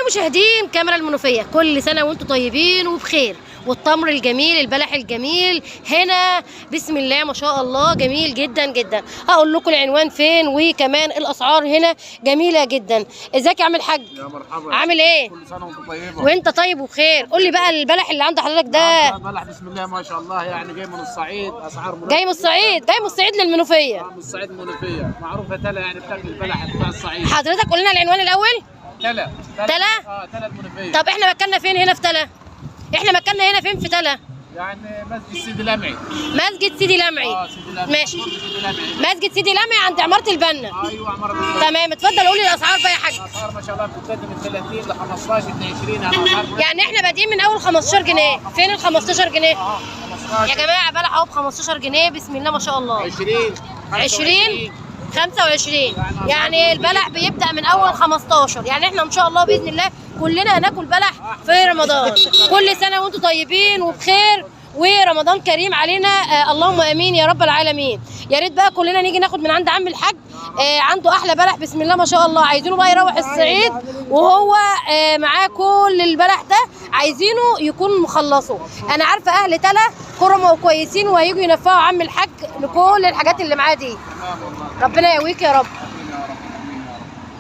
مشاهدين كاميرا المنوفية، كل سنة وانتم طيبين وبخير، والتمر الجميل البلح الجميل هنا بسم الله ما شاء الله جميل جدا جدا. هقول لكم العنوان فين وكمان الاسعار هنا جميله جدا. ازيك يا عم الحاج؟ يا مرحبا. عامل ايه؟ كل سنه وانت طيبه. وانت طيب وبخير. قول لي بقى البلح اللي عند حضرتك ده. بلح بسم الله ما شاء الله، يعني جاي من الصعيد، اسعار مناسبه. جاي من الصعيد، جاي من الصعيد للمنوفيه. من الصعيد المنوفيه، معروفه تلا، يعني بتاكل البلح بتاع الصعيد. حضرتك قول لنا العنوان الاول. تلا. تلا؟ تلا المنوفيه. طب احنا مكاننا فين هنا في تلا؟ احنا مكاننا هنا فين في تلا؟ يعني مسجد سيدي لمعي. مسجد سيدي لمعي. سيدي لمعي. ماشي. سيدي لمعي. مسجد سيدي لمعي عند عمارة البنا. ايوه عمارة البنا. تمام، اتفضل قول لي الاسعار بقى يا حاج. الاسعار ما شاء الله بتبتدي من 30 ل 15 ل 20 على الاسعار. يعني احنا بادئين من اول 15 جنيه، فين ال 15 جنيه؟ 15 يا جماعه بلح اهو ب 15 جنيه بسم الله ما شاء الله. 20 25. يعني البلح بيبدأ من أول 15، يعني احنا إن شاء الله بإذن الله كلنا هناكل بلح في رمضان. كل سنة وأنتم طيبين وبخير ورمضان كريم علينا. اللهم امين يا رب العالمين. يا ريت بقى كلنا نيجي ناخد من عند عم الحاج. عنده احلى بلح بسم الله ما شاء الله. عايزينه بقى يروح الصعيد وهو معاه كل البلح ده، عايزينه يكون مخلصه. انا عارفه اهل تلا كرمه وكويسين وهيجوا ينفعوا عم الحاج لكل الحاجات اللي معاه دي. ربنا يقويك يا رب.